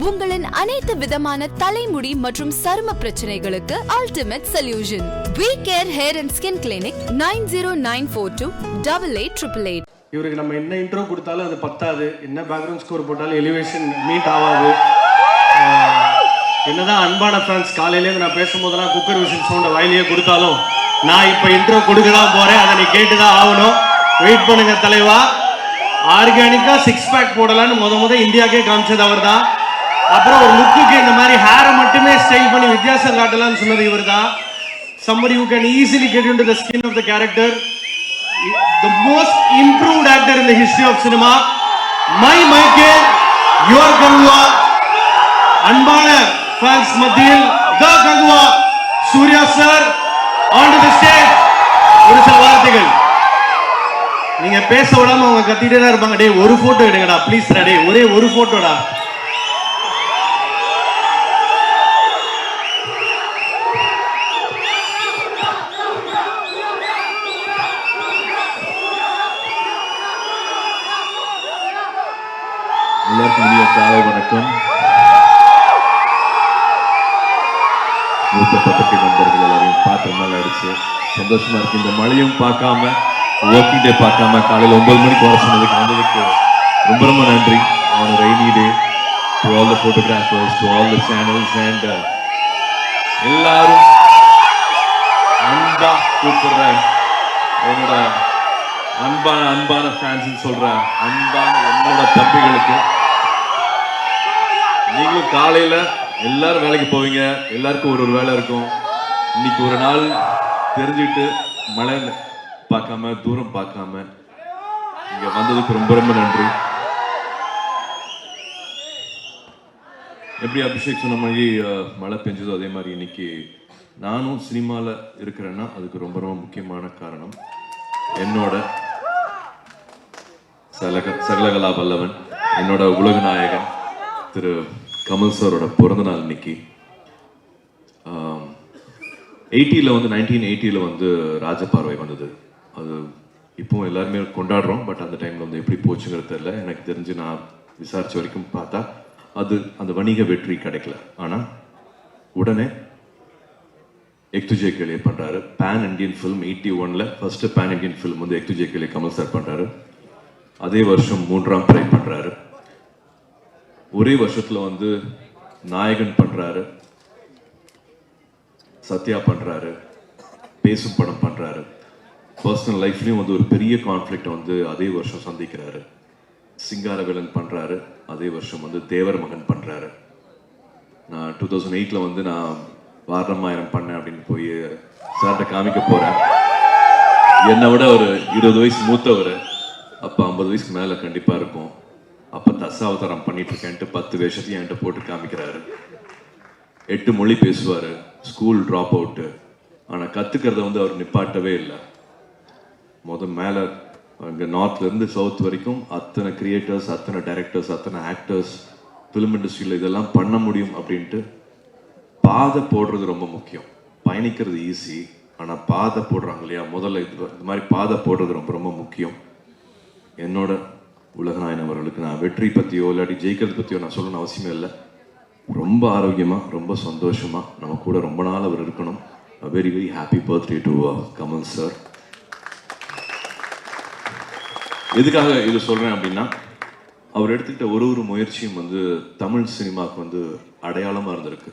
உங்களின் அனைத்து விதமான தலைமுடி மற்றும் சரும பிரச்சனைகளுக்கு ultimate solution. We Care Hair and Skin Clinic 9094288888. இவருக்கு நம்ம என்ன இன்ட்ரோ கொடுத்தாலும் அது பத்தாது, என்ன பேக்ரவுண்ட் ஸ்கோர் போட்டாலும் எலிவேஷன் மீட் ஆகாது. என்னதான் அன்பான ஃபேன்ஸ் காலையிலேருந்து நான் பேசும்போதெல்லாம் குக்கர் விசில் சவுண்டை வாயிலேயே கொடுத்தாலும் நான் இப்போ இன்ட்ரோ கொடுக்க தான் போகிறேன். அதை நீ கேட்டு தான் ஆகணும். வெயிட் பண்ணுங்க தலைவா. ஆர்கானிக்காக 6 பேக் போடலான்னு முத இந்தியாவுக்கே காமிச்சது அவர் தான். அப்புறம் ஒரு லுக்குக்கு இந்த மாதிரி ஹேரை மட்டுமே ஸ்டைல் பண்ணி வித்தியாசம் காட்டலாம்னு சொன்னது இவர் தான். somebody who can easily get into the skin of the character, the most improved actor in the history of cinema. My Michael, your Gangua. அன்பான fans மத்தியில் the Gangua, Surya sir on to the stage. ஒரு சில வார்த்தைகள். நீங்க பேச விடாம அவங்க கத்திட்டே தான் இருப்பாங்க. டேய் ஒரு போட்டோ எடுங்கடா ப்ளீஸ் டா. டேய் ஒரே ஒரு போட்டோடா. எல்லாருக்கும் இனிய காலை வணக்கம். மூத்த பத்திரிகை நண்பர்கள் எல்லாரையும் பார்த்து ரொம்ப ஆயிடுச்சு. சந்தோஷமா இருக்கு. இந்த மழையும் பார்க்காம ஒர்க்கிங் டே பார்க்காம காலையில் 9 மணிக்கு வர சொன்னதுக்கு வந்ததுக்கு ரொம்ப ரொம்ப நன்றி. on a rainy day, to all the photographers, to all the channels, and எல்லாரும் அன்பா கூப்பிடுற என்னோட அன்பான ஃபேன்ஸ் சொல்ற அன்பான என்னோட தம்பிகளுக்கு, நீங்களும் காலையில எல்லாரும் வேலைக்கு போவீங்க, எல்லாருக்கும் ஒரு வேலை இருக்கும். இன்னைக்கு ஒரு நாள் தெரிஞ்சுட்டு மழை பார்க்காம தூரம் பார்க்காம இங்க வந்ததுக்கு ரொம்ப ரொம்ப நன்றி. எப்படி அபிஷேக் சொன்ன மாதிரி மழை பெஞ்சதோ அதே மாதிரி இன்னைக்கு நானும் சினிமாவில் இருக்கிறேன்னா அதுக்கு ரொம்ப ரொம்ப முக்கியமான காரணம் என்னோட சகலகலா வல்லவன், என்னோட உலக நாயகன் திரு கமல் சாரோட பிறந்த நாள் இன்னைக்கு. 1980 வந்து ராஜபார்வை வந்தது. அது இப்போ எல்லாருமே கொண்டாடுறோம். பட் அந்த டைம்ல வந்து எப்படி போச்சுங்கிறது தெரியல. எனக்கு தெரிஞ்சு நான் விசாரிச்ச வரைக்கும் பார்த்தா அது அந்த வணிக வெற்றி கிடைக்கல. ஆனா உடனே எக் துஜே கேலியே பண்றாரு. Pan Indian film 81ல first pan Indian film வந்து எக் துஜே கேலியே கமல் சார் பண்றாரு. அதே வருஷம் 3ஆம் பிறை பண்றாரு. ஒரே வருஷத்துல வந்து நாயகன் பண்றாரு, சத்யா பண்றாரு, பேசும் படம் பண்றாரு. பர்சனல் லைஃப்லயும் வந்து ஒரு பெரிய கான்ஃபிளிக்ட் வந்து அதே வருஷம் சந்திக்கிறாரு. சிங்காரவேலன் பண்றாரு. அதே வருஷம் வந்து தேவர் மகன் பண்றாரு. நான் 2008ல வந்து நான் வாரணமாயிரம் பண்ணேன் அப்படின்னு போய் சார்கிட்ட காமிக்க போறேன். என்னை விட ஒரு 20 வயசு மூத்தவர். அப்ப 50 வயசுக்கு மேல கண்டிப்பா இருக்கும். அப்ப தசாவதாரம் பண்ணிட்டு இருக்கேன்ட்டு 10 வேஷத்தையும் என்கிட்ட போட்டு காமிக்கிறாரு. 8 மொழி பேசுவாரு. School drop out. ஆனா கத்துக்கிறத வந்து அவர் நிப்பாட்டவே இல்லை. மேல அங்கே நார்த்ல இருந்து சவுத் வரைக்கும் அத்தனை கிரியேட்டர்ஸ், அத்தனை டைரக்டர்ஸ், அத்தனை ஆக்டர்ஸ் ஃபிலிம் இண்டஸ்ட்ரியில் இதெல்லாம் பண்ண முடியும் அப்படின்ட்டு பாதை போடுறது ரொம்ப முக்கியம். பயணிக்கிறது ஈஸி, ஆனால் பாதை போடுறாங்க இல்லையா, முதல்ல இந்த மாதிரி பாதை போடுறது ரொம்ப ரொம்ப முக்கியம். என்னோட உலகநாயகன் அவர்களுக்கு நான் வெற்றி பற்றியோ இல்லாட்டி ஜெயிக்கிறது பற்றியோ நான் சொல்லணும்னு அவசியமே இல்லை. ரொம்ப ஆரோக்கியமாக ரொம்ப சந்தோஷமாக நம்ம கூட ரொம்ப நாள் அவர் இருக்கணும். Very very happy birthday to Kamal sir. எதுக்காக இது சொல்கிறேன் அப்படின்னா, அவர் எடுத்துக்கிட்ட ஒரு முயற்சியும் வந்து தமிழ் சினிமாவுக்கு வந்து அடையாளமாக இருந்திருக்கு.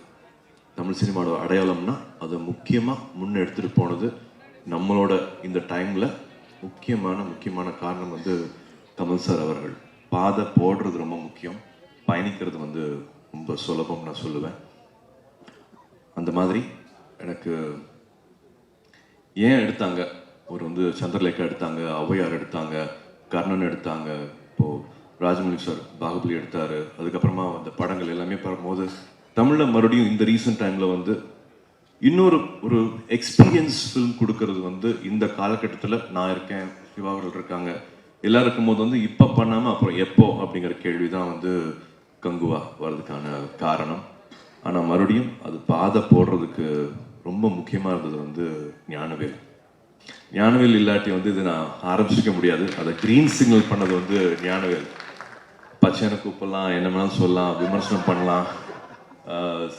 தமிழ் சினிமாவோட அடையாளம்னா அதை முக்கியமாக முன்னெடுத்துட்டு போனது நம்மளோட இந்த டைமில் முக்கியமான காரணம் வந்து கமல் சார் அவர்கள். பாதை போடுறது ரொம்ப முக்கியம், பயணிக்கிறது வந்து ரொம்ப சுலபம் நான் சொல்லுவேன். அந்த மாதிரி எனக்கு ஏன் எடுத்தாங்க, ஒரு வந்து சந்திரலேகா எடுத்தாங்க, ஔவையார் எடுத்தாங்க, கர்ணன் எடுத்தாங்க, இப்போது ராஜமௌலி சார் பாகுபலி எடுத்தார். அதுக்கப்புறமா அந்த படங்கள் எல்லாமே பார்க்கும்போது தமிழில் மறுபடியும் இந்த ரீசன்ட் டைமில் வந்து இன்னொரு ஒரு எக்ஸ்பீரியன்ஸ் ஃபிலிம் கொடுக்கறது வந்து இந்த காலகட்டத்தில் நான் இருக்கேன், சிவாவர்கள் இருக்காங்க, எல்லோரும் இருக்கும்போது வந்து இப்போ பண்ணாமல் அப்புறம் எப்போ அப்படிங்கிற கேள்வி தான் வந்து கங்குவா வர்றதுக்கான காரணம். ஆனால் மறுபடியும் அது பாதை போடுறதுக்கு ரொம்ப முக்கியமாக இருந்தது வந்து ஞானவேல். ஞானவேல் இல்லாட்டி வந்து இதை நான் ஆரம்பிச்சிக்க முடியாது. அதை க்ரீன் சிக்னல் பண்ணது வந்து ஞானவேல். பச்சையான கூப்பிடலாம், என்ன வேணாலும் சொல்லலாம், விமர்சனம் பண்ணலாம்.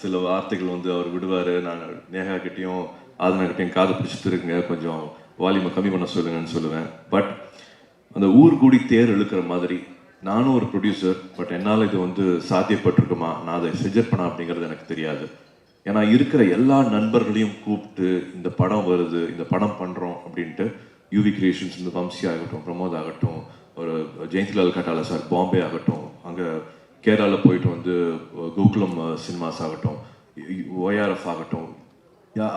சில வார்த்தைகள் வந்து அவர் விடுவார். நான் நேகா கிட்டேயும் ஆதனா கிட்டேயும் காது பிடிச்சிட்டு இருக்குங்க, கொஞ்சம் வால்யூமை கம்மி பண்ண சொல்லுங்கன்னு சொல்லுவேன். பட் அந்த ஊர் கூடி தேர் இழுக்கிற மாதிரி நானும் ஒரு ப்ரொடியூசர், பட் என்னால் இது வந்து சாத்தியப்பட்டிருக்குமா, நான் அதை செஞ்சிருப்பேனா அப்படிங்கிறது எனக்கு தெரியாது. ஏன்னா இருக்கிற எல்லா நண்பர்களையும் கூப்பிட்டு இந்த படம் வருது, இந்த படம் பண்ணுறோம் அப்படின்ட்டு யூவி கிரியேஷன்ஸ், இந்த வம்சி ஆகட்டும், பிரமோத் ஆகட்டும், ஒரு ஜெயந்திலால் கட்டாலா சார் பாம்பே ஆகட்டும், அங்கே கேரளாவில் போயிட்டு வந்து கோகுலம் சினிமாஸ் ஆகட்டும், ORF ஆகட்டும்,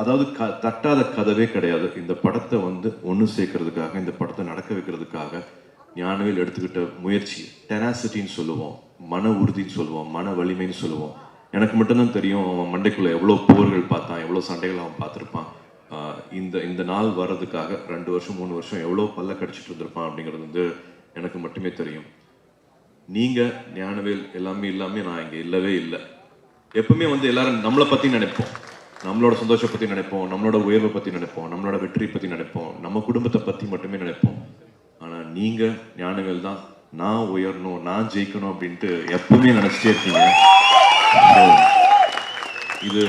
அதாவது தட்டாத கதவே கிடையாது. இந்த படத்தை வந்து ஒன்று சேர்க்கறதுக்காக, இந்த படத்தை நடக்க வைக்கிறதுக்காக ஞானவேல் எடுத்துக்கிட்ட முயற்சி, டெனாசிட்டின்னு சொல்லுவோம், மன உறுதின்னு சொல்லுவோம், மன வலிமைன்னு சொல்லுவோம். எனக்கு மட்டும்தான் தெரியும் அவன் மண்டைக்குள்ளே எவ்வளோ போர்கள் பார்த்தான், எவ்வளோ சண்டைகள் அவன் பார்த்துருப்பான். இந்த நாள் வர்றதுக்காக 2 வருஷம் 3 வருஷம் எவ்வளோ பல்ல கடிச்சிட்டு இருந்திருப்பான் அப்படிங்கிறது வந்து எனக்கு மட்டுமே தெரியும். நீங்கள் ஞானவேல் எல்லாமே இல்லாமல் நான் இங்கே இல்லவே இல்லை. எப்பவுமே வந்து எல்லாரும் நம்மளை பற்றி நினைப்போம், நம்மளோட சந்தோஷத்தை பற்றி நினைப்போம், நம்மளோட உயர்வை பற்றி நினைப்போம், நம்மளோட வெற்றியை பற்றி நினைப்போம், நம்ம குடும்பத்தை பற்றி மட்டுமே நினைப்போம். ஆனால் நீங்கள் ஞானவேல் தான் நான் உயரணும், நான் ஜெயிக்கணும் அப்படின்ட்டு எப்பவுமே நினச்சிட்டே இருக்கீங்க. இது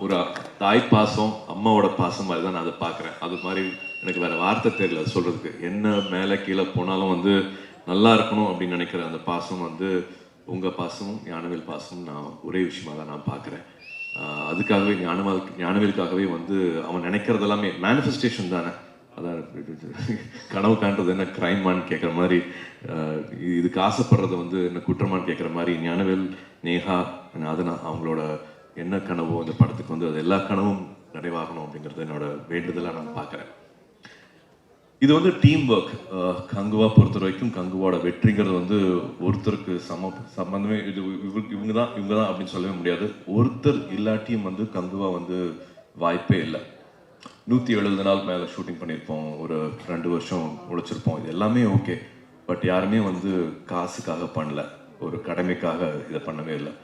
ஒரு தாய் பாசம், அம்மாவோட பாசம் மாதிரி தான் நான் அதை பார்க்குறேன். அது மாதிரி எனக்கு வேற வார்த்தை தெரியல சொல்கிறதுக்கு. என்ன மேலே கீழே போனாலும் வந்து நல்லா இருக்கணும் அப்படின்னு நினைக்கிற அந்த பாசம் வந்து உங்கள் பாசமும் ஞானவேல் பாசமும் நான் ஒரே விஷயமா தான் நான் பார்க்குறேன். அதுக்காகவே ஞானவேலுக்காகவே வந்து அவன் நினைக்கிறது எல்லாமே மேனிஃபெஸ்டேஷன் தானே. அதான் கனவு காண்றது என்ன கிரைமான்னு கேட்குற மாதிரி, இதுக்கு ஆசைப்படுறது வந்து என்ன குற்றமான்னு கேட்குற மாதிரி ஞானவேல், நேஹா, அதனா அவங்களோட என்ன கனவோ அந்த படத்துக்கு வந்து அது எல்லா கனவும் நிறைவாகணும் அப்படிங்கிறது என்னோட வேண்டுதலாக நான் பார்க்குறேன். இது வந்து டீம் ஒர்க். கங்குவா பொறுத்த வரைக்கும் கங்குவாவோட வெற்றிங்கிறது வந்து ஒருத்தருக்கு சம்பந்தமே இது இவங்க தான் அப்படின்னு சொல்லவே முடியாது. ஒருத்தர் இல்லாட்டியும் வந்து கங்குவா வந்து வாய்ப்பே இல்லை. 170 நாள் மேலே ஷூட்டிங் பண்ணியிருப்போம், ஒரு 2 வருஷம் உழைச்சிருப்போம். இது எல்லாமே ஓகே. பட் யாருமே வந்து காசுக்காக பண்ணல, ஒரு கடமைக்காக இதை பண்ணவே இல்லை.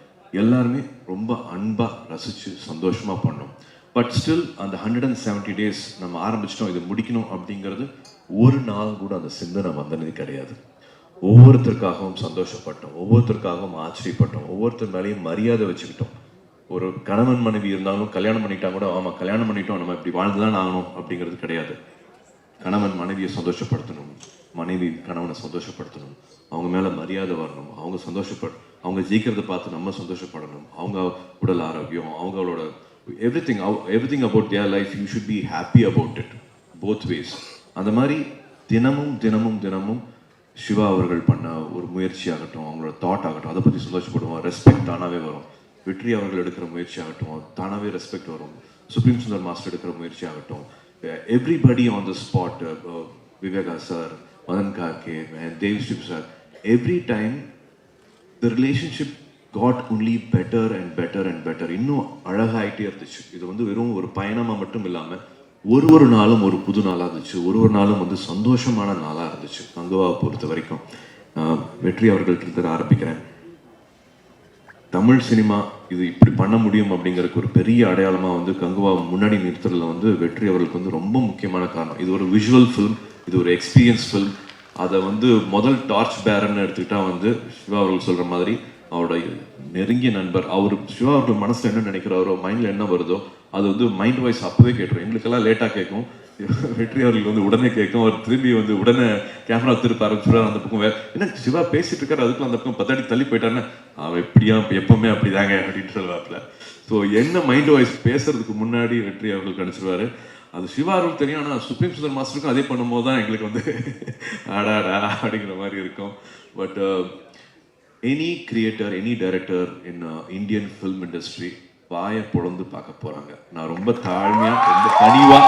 எல்லாருமே ரொம்ப அன்பாக ரசித்து சந்தோஷமாக பண்ணோம். பட் ஸ்டில் அந்த 170 days நம்ம ஆரம்பிச்சிட்டோம், இதை முடிக்கணும் அப்படிங்கிறது ஒரு நாள் கூட அந்த சிந்தனை வந்தனது கிடையாது. ஒவ்வொருத்தருக்காகவும் சந்தோஷப்பட்டோம், ஒவ்வொருத்தருக்காகவும் ஆச்சரியப்பட்டோம், ஒவ்வொருத்தர் மேலேயும் மரியாதை வச்சுக்கிட்டோம். ஒரு கணவன் மனைவி இருந்தாலும் கல்யாணம் பண்ணிட்டா கூட ஆமாம் கல்யாணம் பண்ணிட்டோம் நம்ம இப்படி வாழ்ந்துதான் ஆகணும் அப்படிங்கிறது கிடையாது. கணவன் மனைவியை சந்தோஷப்படுத்தணும், மனைவி கணவனை சந்தோஷப்படுத்தணும், அவங்க மேலே மரியாதை வரணும், அவங்க ஜெயிக்கிறத பார்த்து நம்ம சந்தோஷப்படணும், அவங்க உடல் ஆரோக்கியம், அவங்களோட everything about their life you should be happy about it both ways. அந்த மாதிரி தினமும் சிவா அவர்கள் பண்ண ஒரு முயற்சி ஆகட்டும், அவங்களோட தாட் ஆகட்டும், அதை பற்றி சந்தோஷப்படுவோம். ரெஸ்பெக்ட் தானாகவே வரும். வெற்றி அவர்கள் எடுக்கிற முயற்சி ஆகட்டும், தானாகவே ரெஸ்பெக்ட் வரும். சுப்ரீம் சுந்தர் மாஸ்டர் எடுக்கிற முயற்சி ஆகட்டும், everybody on the spot, Viveka sir, Madhan Karky, தேவ்ஸ்ரீப் sir, every time the relationship got only better and better and better. இன்னும் அழகாயிட்டே இருந்துச்சு. இது வந்து வெறும் ஒரு பயணமாக மட்டும் இல்லாமல் ஒரு நாளும் ஒரு புது நாளாக இருந்துச்சு, ஒரு நாளும் வந்து சந்தோஷமான நாளாக இருந்துச்சு கங்குவாவை பொறுத்த வரைக்கும். வெற்றி அவர்கள்ட்ட ஆரம்பிக்கிறேன். தமிழ் சினிமா இது இப்படி பண்ண முடியும் அப்படிங்கிறதுக்கு ஒரு பெரிய அடையாளமாக வந்து கங்குவா முன்னாடி நிறுத்துறதுல வந்து வெற்றி அவர்களுக்கு வந்து ரொம்ப முக்கியமான காரணம். இது ஒரு விஷுவல் ஃபிலிம், இது ஒரு எக்ஸ்பீரியன்ஸ் ஃபிலிம். அதை வந்து முதல் டார்ச் பேரன்னு எடுத்துக்கிட்டா வந்து சிவா அவர்கள் சொல்கிற மாதிரி அவரோட நெருங்கிய நண்பர். அவர் சிவா அவர்கள் மனசில் என்ன நினைக்கிறாரோ, மைண்டில் என்ன வருதோ அது வந்து மைண்ட் வாய்ஸ் அப்போவே கேட்டுரும். எங்களுக்கெல்லாம் லேட்டாக கேட்கும், வெற்றி அவர்கள் வந்து உடனே கேட்கும். அவர் திரும்பி வந்து உடனே கேமரா திருப்ப ஆரம்பிச்சுறாரு. அந்த பக்கம் என்ன சிவா பேசிட்டு இருக்காரு, அதுக்குள்ள அந்த பக்கம் 10 அடி தள்ளி போயிட்டாருன்னா அவன் எப்படியா எப்பவுமே அப்படிதாங்க அப்படின்னு சொல்லுவாப்புல. ஸோ என்ன மைண்ட் வாய்ஸ் பேசுறதுக்கு முன்னாடி வெற்றி அவர்கள் கணிச்சிருவாரு. அது சிவா அவர்களுக்கு தெரியும். ஆனால் சுப்ரீம் சுந்தர் மாஸ்டருக்கும் அதே பண்ணும்போது தான் எங்களுக்கு வந்து ஆடாடா அப்படிங்கிற மாதிரி இருக்கும். But any creator, any director in Indian film industry வாயை பொழந்து பார்க்க போறாங்க. நான் ரொம்ப தாழ்மையா, ரொம்ப கனிவா,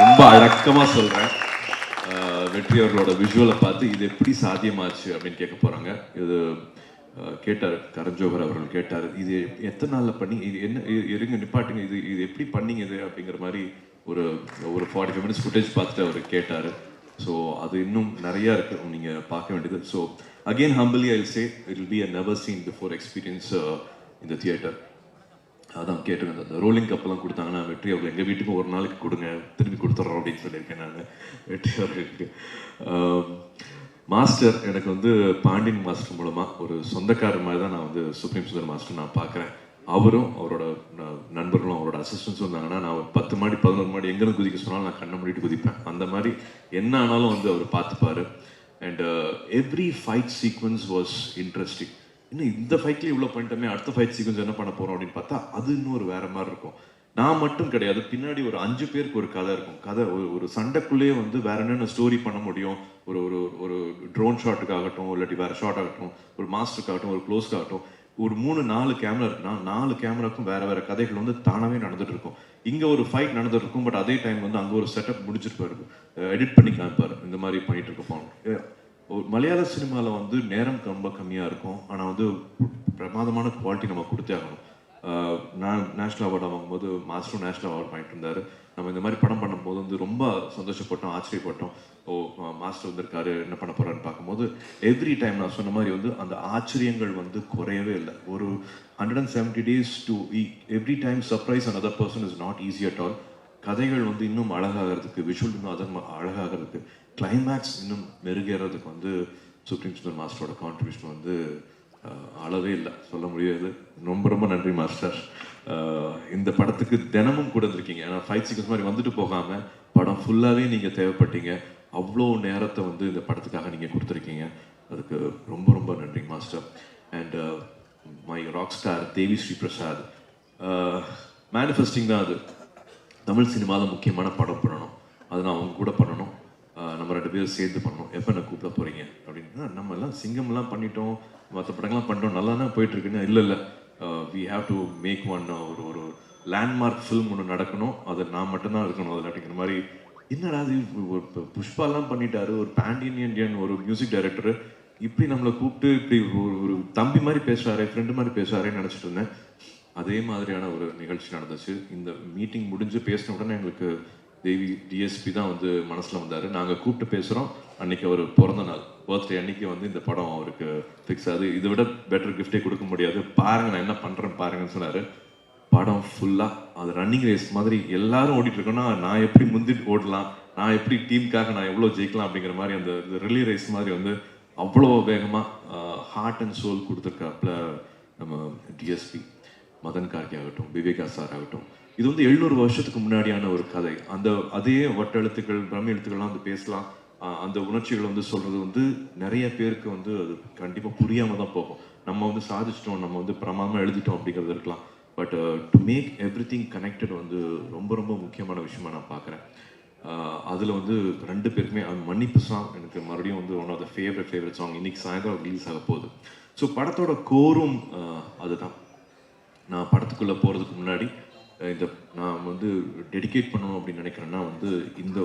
ரொம்ப அடக்கமாக சொல்கிறேன். வெற்றி அவர்களோட விஷுவலை பார்த்து இது எப்படி சாத்தியமாச்சு அப்படின்னு கேட்க போகிறாங்க. இது கேட்டார் கரண் ஜோஹர் அவர்கள் கேட்டார், இது எத்தனை நாளில் பண்ணி, இது என்ன இருங்க நிப்பாட்டுங்க, இது எப்படி பண்ணீங்க இது அப்படிங்கிற மாதிரி ஒரு 45 minutes ஃபுட்டேஜ் பார்த்துட்டு அவர் கேட்டார். ஸோ அது இன்னும் நிறையா இருக்குது நீங்கள் பார்க்க வேண்டியது. So again humbly I will say it will be a never seen before experience இந்த தியேட்டர். அதான் கேட்டுருங்க. அந்த ரோலிங் கப்பெல்லாம் கொடுத்தாங்கன்னா வெற்றி அவர்கள் எங்கள் வீட்டுக்கு ஒரு நாளைக்கு கொடுங்க, திரும்பி கொடுத்துட்றோம் அப்படின்னு சொல்லியிருக்கேன் நான் வெற்றி அவர்களுக்கு. மாஸ்டர் எனக்கு வந்து பாண்டியன் மாஸ்டர் மூலமாக ஒரு சொந்தக்காரர் மாதிரி தான் நான் வந்து சுப்ரீம் சுந்தர் மாஸ்டர் நான் பார்க்குறேன். அவரும் அவரோட நண்பர்களும் அவரோட அசிஸ்டன்ஸும் இருந்தாங்கன்னா நான் ஒரு 10 மாடி 11 மாடி எங்கேருந்து குதிக்க சொன்னாலும் நான் கண்ணை மூடிட்டு குதிப்பேன். அந்த மாதிரி என்ன ஆனாலும் வந்து அவர் பார்த்துப்பாரு. And every fight sequence was interesting. இன்னும் இந்த ஃபைட்லேயே இவ்வளோ பண்ணிட்டோமே, அடுத்த ஃபைட் சீக்வன்ஸ் என்ன பண்ண போகிறோம் அப்படின்னு பார்த்தா அது இன்னும் ஒரு வேற மாதிரி இருக்கும். நான் மட்டும் கிடையாது, பின்னாடி ஒரு 5 பேருக்கு ஒரு கதை இருக்கும். கதை ஒரு சண்டைக்குள்ளேயே வந்து வேற என்னென்ன ஸ்டோரி பண்ண முடியும், ஒரு ஒரு ஒரு ட்ரோன் ஷாட்டுக்காகட்டும், இல்லாட்டி வேற ஷாட் ஆகட்டும், ஒரு மாஸ்டருக்காகட்டும், ஒரு க்ளோஸ்க்காகட்டும், ஒரு 3-4 கேமரா இருக்குன்னா 4 கேமராக்கும் வேற வேற கதைகள் வந்து தானாகவே நடந்துட்டு இருக்கும். இங்கே ஒரு ஃபைட் நடந்துட்டு இருக்கும், பட் அதே டைம் வந்து அங்கே ஒரு செட்டப் முடிச்சிருப்பாரு, எடிட் பண்ணி காமிப்பாரு. இந்த மாதிரி பண்ணிட்டு இருப்போம். மலையாள சினிமாவில் வந்து நேரம் ரொம்ப கம்மியாக இருக்கும், ஆனால் வந்து பிரமாதமான குவாலிட்டி நம்ம கொடுத்தே ஆகணும். நான் நேஷ்னல் அவார்டு வாங்கும்போது மாஸ்டரும் நேஷ்னல் அவார்டு வாங்கிட்டு இருந்தார். நம்ம இந்த மாதிரி படம் பண்ணும்போது வந்து ரொம்ப சந்தோஷப்பட்டோம், ஆச்சரியப்பட்டோம். ஓ மாஸ்டர் வந்திருக்காரு, என்ன பண்ண போறான்னு பார்க்கும்போது எவ்ரி டைம் நான் சொன்ன மாதிரி வந்து அந்த ஆச்சரியங்கள் வந்து குறையவே இல்லை. ஒரு 170 days to every time surprise another person is not easy at all. கதைகள் வந்து இன்னும் அழகாகிறதுக்கு, விஷுவல் இன்னும் அதன் அழகாகிறதுக்கு, கிளைமேக்ஸ் இன்னும் மெருகேறதுக்கு வந்து சுப்ரீம் சுந்தர் மாஸ்டரோட கான்ட்ரிபியூஷன் வந்து அளவே இல்லை, சொல்ல முடியாது. ரொம்ப ரொம்ப நன்றி மாஸ்டர். இந்த படத்துக்கு தினமும் கூட இருக்கீங்க. ஏன்னா ஃபைட் சீக்வன்ஸ் மாதிரி வந்துட்டு போகாமல் படம் ஃபுல்லாகவே நீங்கள் தேவைப்பட்டீங்க. அவ்வளோ நேரத்தை வந்து இந்த படத்துக்காக நீங்கள் கொடுத்துருக்கீங்க. அதுக்கு ரொம்ப ரொம்ப நன்றி master. And my rock star Devi Sri Prasad, manifesting தான் அது. தமிழ் சினிமாவில் முக்கியமான படம் பண்ணணும், அது நான் அவங்க கூட பண்ணணும், நம்ம 2 பேரும் சேர்ந்து பண்ணணும், எப்போ என்ன கூப்பிட போகிறீங்க அப்படின்னா, நம்ம எல்லாம் சிங்கம்லாம் பண்ணிட்டோம், மற்ற படங்கள்லாம் பண்ணிட்டோம், நல்லா தான் போயிட்டுருக்குன்னு. இல்லை we have to make one, ஒரு லேண்ட்மார்க் ஃபில்ம் ஒன்று நடக்கணும், அது நான் மட்டும்தான் இருக்கணும் அதில் அப்படிங்கிற மாதிரி. என்னடா அது புஷ்பாலாம் பண்ணிட்டாரு, ஒரு பேண்டியன் இண்டியன் ஒரு மியூசிக் டைரக்டரு இப்படி நம்மளை கூப்பிட்டு இப்படி ஒரு தம்பி மாதிரி பேசுகிறாரே, ஃப்ரெண்டு மாதிரி பேசுகிறாரேன்னு நினச்சிட்டு இருந்தேன். அதே மாதிரியான ஒரு நிகழ்ச்சி நடந்துச்சு. இந்த மீட்டிங் முடிஞ்சு பேசின உடனே எங்களுக்கு தேவி டிஎஸ்பி தான் வந்து மனசில் வந்தார். நாங்கள் கூப்பிட்டு பேசுகிறோம், அன்றைக்கி அவர் பிறந்த நாள், பர்த்டே அன்றைக்கி வந்து இந்த படம் அவருக்கு ஃபிக்ஸ் ஆகுது. இதை விட பெட்டர் கிஃப்டே கொடுக்க முடியாது, பாருங்கள் நான் என்ன பண்ணுறேன்னு பாருங்கன்னு சொன்னார். படம் ஃபுல்லாக அது ரன்னிங் ரேஸ் மாதிரி எல்லாரும் ஓடிட்டுருக்கோன்னா நான் எப்படி முந்திட்டு ஓடலாம், நான் எப்படி டீமுக்காக நான் எவ்வளோ ஜெயிக்கலாம் அப்படிங்கிற மாதிரி அந்த ரிலி ரேஸ் மாதிரி வந்து அவ்வளோ வேகமாக ஹார்ட் அண்ட் சோல் கொடுத்துருக்காப்புல நம்ம டிஎஸ்பி. மதன் கார்கே ஆகட்டும், விவேகா சார் ஆகட்டும், இது வந்து 700 வருஷத்துக்கு முன்னாடியான ஒரு கதை. அதே வட்ட எழுத்துக்கள், பிரம்ம எழுத்துக்கள்லாம் வந்து பேசலாம். அந்த உணர்ச்சிகளை வந்து சொல்றது வந்து நிறைய பேருக்கு வந்து அது கண்டிப்பாக புரியாம தான் போகும். நம்ம வந்து சாதிச்சிட்டோம், நம்ம வந்து பிரமாதமாக எழுதிட்டோம் அப்படிங்கிறது இருக்கலாம். But to make everything connected வந்து ரொம்ப ரொம்ப முக்கியமான விஷயமா நான் பார்க்குறேன். அதில் வந்து 2 பேருக்குமே மன்னிப்பு சாங் எனக்கு மறுபடியும் வந்து one of the favourite song. இன்னைக்கு சாயந்தரம் ரிலீஸ் ஆக போகுது. ஸோ படத்தோட கோரும் அதுதான். நான் படத்துக்குள்ளே போகிறதுக்கு முன்னாடி நான் வந்து டெடிகேட் பண்ணணும் அப்படின்னு நினைக்கிறேன்னா வந்து இந்த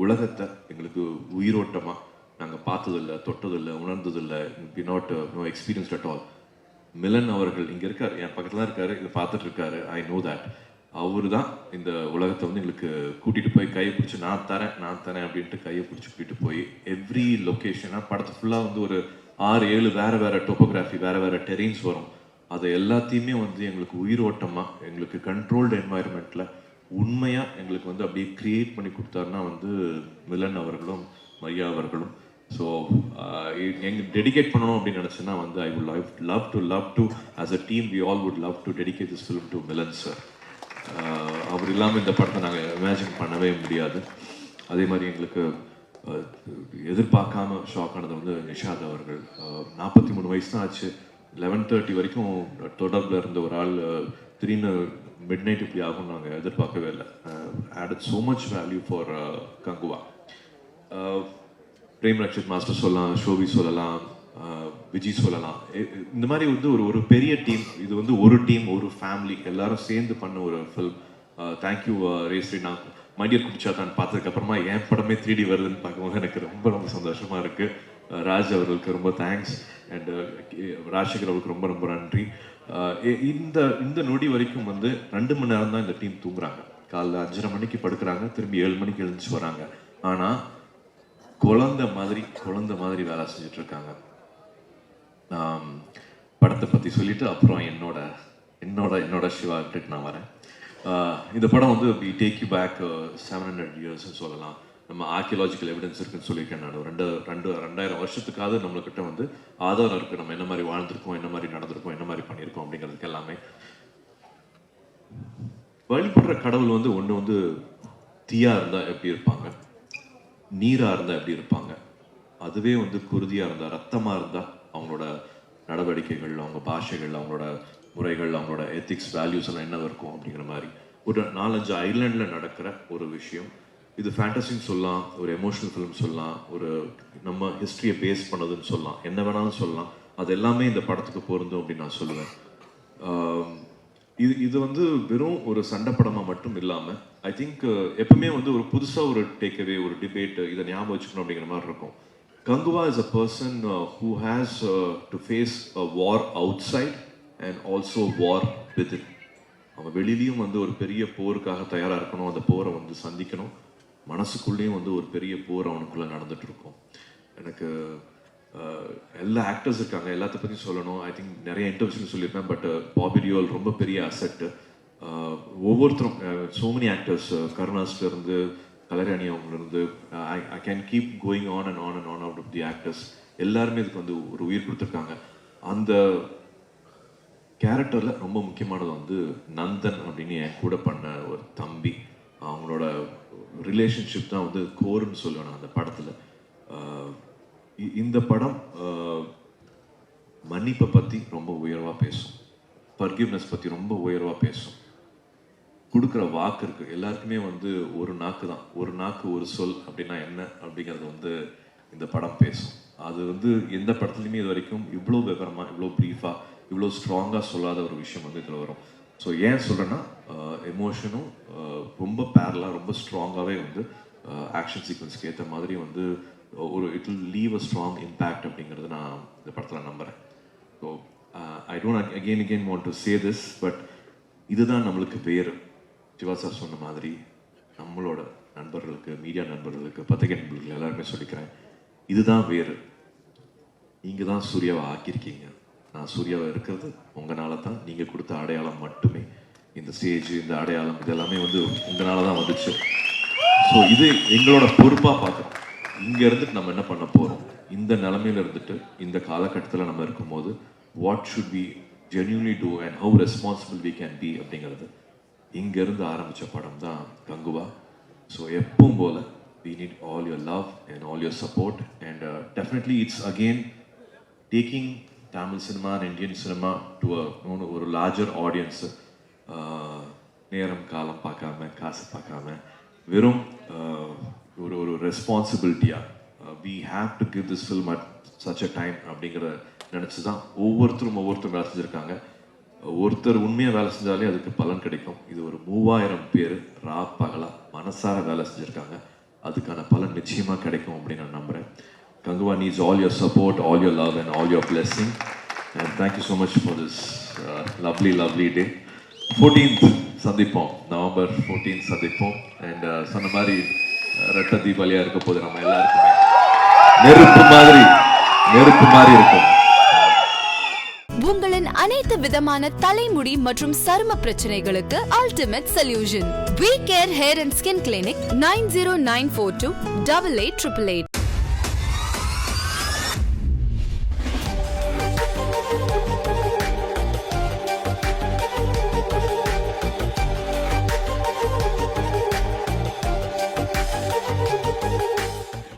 உலகத்தை எங்களுக்கு உயிரோட்டமாக நாங்கள் பார்த்ததில்லை, தொட்டதில்லை, உணர்ந்ததில்லை, we not know experienced at all. Milan அவர்கள் இங்கே இருக்கார், என் பக்கத்தில் இருக்கார், இதை பார்த்துட்டு இருக்காரு. ஐ நோ தேட் அவரு தான் இந்த உலகத்தை வந்து எங்களுக்கு கூட்டிகிட்டு போய் கையை பிடிச்சி நான் தரேன் அப்படின்ட்டு கையை பிடிச்சி கூட்டிகிட்டு போய் எவ்ரி லொக்கேஷனாக படத்தை ஃபுல்லாக வந்து ஒரு 6-7 வேறு டோபோகிராஃபி, வேறு டெரெயின்ஸ் வரும். அதை எல்லாத்தையுமே வந்து எங்களுக்கு உயிரோட்டமாக, எங்களுக்கு கண்ட்ரோல்டு என்வாயர்மெண்ட்டில் உண்மையாக எங்களுக்கு வந்து அப்படியே க்ரியேட் பண்ணி கொடுத்தாருன்னா வந்து மிலன் அவர்களும் மையா அவர்களும். ஸோ எங்கள் டெடிகேட் பண்ணணும் அப்படின்னு நினச்சேன்னா வந்து I would love to as a team we all would love to dedicate this film to Milan sir. அவர் இல்லாமல் இந்த படத்தை நாங்கள் இமேஜின் பண்ணவே முடியாது. அதே மாதிரி எங்களுக்கு எதிர்பார்க்காம ஷாக் ஆனது வந்து நிஷாத் அவர்கள். 43 வயசு தான் ஆச்சு, 11:30 வரைக்கும் தொடர்பில் இருந்த ஒரு ஆள் திடீர்னு மிட் நைட் இப்படி ஆகும் நாங்கள் எதிர்பார்க்கவே இல்லை. Added so much value for Kanguva. Prem Rakshith master சொல்லலாம், ஷோபி சொல்லலாம், விஜய் சொல்லலாம். இந்த மாதிரி வந்து ஒரு பெரிய டீம், இது வந்து ஒரு டீம், ஒரு ஃபேமிலி, எல்லாரும் சேர்ந்து பண்ண ஒரு ஃபில்ம். தேங்க்யூ ரேஸ்ரீ. நான் மைடியர் குடிச்சாத்தான் பார்த்ததுக்கப்புறமா என் படமே 3D வருதுன்னு பார்க்கும்போது எனக்கு ரொம்ப ரொம்ப சந்தோஷமாக இருக்குது. ராஜ் அவர்களுக்கு ரொம்ப தேங்க்ஸ். அண்ட் ராஜசேகர் அவருக்கு ரொம்ப ரொம்ப நன்றி. இந்த நொடி வரைக்கும் வந்து 2 மணி நேரம் தான் இந்த டீம் தூங்குறாங்க. காலைல 5:30 மணிக்கு படுக்கிறாங்க, திரும்பி 7 மணிக்கு எழுந்துச்சு வராங்க. ஆனால் குழந்தை மாதிரி வேலை செஞ்சுட்டு இருக்காங்க. படத்தை பற்றி சொல்லிட்டு அப்புறம் என்னோட சிவாக்கிட்ட நான் வரேன். இந்த படம் வந்து வி டேக் யூ பேக் 700 இயர்ஸ்ன்னு சொல்லலாம். நம்ம ஆர்கியலாஜிக்கல் எவிடன்ஸ் இருக்குன்னு சொல்லியிருக்கேன் நான். 2000 வருஷத்துக்காவது நம்மக்கிட்ட வந்து ஆதாரம் இருக்குது, நம்ம என்ன மாதிரி வாழ்ந்திருக்கோம், என்ன மாதிரி நடந்திருக்கோம், என்ன மாதிரி பண்ணியிருக்கோம் அப்படிங்கிறதுக்கு எல்லாமே. வழிபடுற கடவுள் வந்து ஒன்று வந்து தீயா இருந்தால் எப்படி இருப்பாங்க, நீராக இருந்தால் எப்படி இருப்பாங்க, அதுவே வந்து குருதியாக இருந்தால், ரத்தமாக இருந்தால் அவங்களோட நடவடிக்கைகள், அவங்க பாஷைகள், அவங்களோட முறைகள், அவங்களோட எத்திக்ஸ், வேல்யூஸ் எல்லாம் என்ன இருக்கும் அப்படிங்கிற மாதிரி ஒரு 4-5 ஐலாண்டில் நடக்கிற ஒரு விஷயம். இது ஃபேண்டசின்னு சொல்லலாம், ஒரு எமோஷனல் ஃபிலிம் சொல்லலாம், ஒரு நம்ம ஹிஸ்ட்ரியை பேஸ் பண்ணதுன்னு சொல்லலாம், என்ன வேணாலும் சொல்லலாம். அது எல்லாமே இந்த படத்துக்கு பொருந்தும் அப்படின்னு நான் சொல்லுவேன். இது வந்து வெறும் ஒரு சண்டை படமாக மட்டும் இல்லாமல் ஐ திங்க் எப்பவுமே வந்து ஒரு புதுசாக ஒரு டேக்அவே, ஒரு டிபேட், இதை ஞாபகம் வச்சுக்கணும் அப்படிங்கிற மாதிரி இருக்கும். Ganguva is a person who has to face a war outside and also war within. அவன் வெளியிலையும் வந்து ஒரு பெரிய போருக்காக தயாராக இருக்கணும், அந்த போரை வந்து சந்திக்கணும். மனசுக்குள்ளேயும் வந்து ஒரு பெரிய போர் அவனுக்குள்ளே நடந்துட்டு இருக்கும். எனக்கு எல்லா ஆக்டர்ஸ் இருக்காங்க, எல்லாத்த பற்றி சொல்லணும். ஐ திங்க் நிறைய இன்டர்வியூஸில் சொல்லியிருப்பேன். பட் பாபி டியோல் ரொம்ப பெரிய அசெட்டு. ஒவ்வொருத்தரும் சோ மெனி ஆக்டர்ஸ், கருணாஸ்லேருந்து கலராணி அவங்கலேருந்து I can keep going on and on and on out of the actors. எல்லாருமே இதுக்கு வந்து ஒரு உயிர் கொடுத்துருக்காங்க. அந்த கேரக்டரில் ரொம்ப முக்கியமானது வந்து நந்தன் அப்படின்னு என் கூட பண்ண ஒரு தம்பி. அவங்களோட ரிலேஷன்ஷிப் தான் வந்து கோர்னு சொல்லுவேன் நான் அந்த படத்தில். இந்த படம் மன்னிப்பை பற்றி ரொம்ப உயர்வாக பேசும், ஃபர்கிவ்னஸ் பற்றி ரொம்ப உயர்வாக பேசும். கொடுக்குற வாக்கு இருக்குது எல்லாருக்குமே வந்து ஒரு நாக்கு தான், ஒரு நாக்கு ஒரு சொல் அப்படின்னா என்ன அப்படிங்கிறது வந்து இந்த படம் பேசும். அது வந்து எந்த படத்துலையுமே இது வரைக்கும் இவ்வளோ விவரமாக, இவ்வளோ ப்ரீஃபாக, இவ்வளோ ஸ்ட்ராங்காக சொல்லாத ஒரு விஷயம் வந்து இதில் வரும். ஸோ ஏன் சொல்கிறேன்னா எமோஷனும் ரொம்ப பேரலாக, ரொம்ப ஸ்ட்ராங்காகவே வந்து ஆக்ஷன் சீக்வன்ஸ்க்கு ஏற்ற மாதிரி வந்து ஒரு it will leave a strong impact அப்படிங்கிறது நான் இந்த படத்தில் நம்புகிறேன். So I don't again want to say this, but இதுதான் நம்மளுக்கு வேறு. சிவா சார் சொன்ன மாதிரி நம்மளோட நண்பர்களுக்கு, மீடியா நண்பர்களுக்கு, பத்திரிகை நண்பர்களுக்கு எல்லாருமே சொல்லிக்கிறேன், இதுதான் வேறு. நீங்கள் தான் சூர்யாவை ஆக்கியிருக்கீங்க. நான் சூர்யாவை இருக்கிறது உங்களால தான். நீங்கள் கொடுத்த அடையாளம் மட்டுமே, இந்த ஸ்டேஜ், இந்த அடையாளம், இதெல்லாமே வந்து உங்களால தான் வந்துச்சு. ஸோ இது எங்களோட பொறுப்பாக பார்க்குறோம். இங்கே இருந்துட்டு நம்ம என்ன பண்ண போகிறோம், இந்த நிலமையில இருந்துட்டு இந்த காலகட்டத்தில் நம்ம இருக்கும்போது what should be genuinely do and how responsible we can be அப்படிங்கிறது இங்கேருந்து ஆரம்பித்த படம் தான் கங்குவா. ஸோ எப்பவும் போல் we need all your love and all your support, and definitely it's again taking Tamil cinema and Indian cinema to a larger audience. நேரம் காலம் பார்க்காம, காசு பார்க்காம, வெறும் ஒரு ரெஸ்பான்சிபிலிட்டியாக we have to give this film at such a time அப்படிங்கிற நினச்சி தான் ஒவ்வொருத்தரும் வேலை செஞ்சுருக்காங்க. ஒருத்தர் உண்மையாக வேலை செஞ்சாலே அதுக்கு பலன் கிடைக்கும். இது ஒரு 3000 பேர் பகலாக மனசார வேலை செஞ்சுருக்காங்க. அதுக்கான பலன் நிச்சயமாக கிடைக்கும் அப்படின்னு நான் நம்புகிறேன். Ganguva needs all your support, all your love and all your blessing, and thank you so much for this lovely day. 14th சந்திப்போம், November 14th சந்திப்போம். அண்ட் சொன்ன மாதிரி ரெட்ட தீபாவளியாக இருக்க போது நம்ம எல்லாருக்குமே நெருப்பு மாதிரி இருக்கும். உங்களின் அனைத்து விதமான தலைமுடி மற்றும் சரும பிரச்சனைகளுக்கு ultimate solution. We Care Hair and Skin Clinic 90942 8888.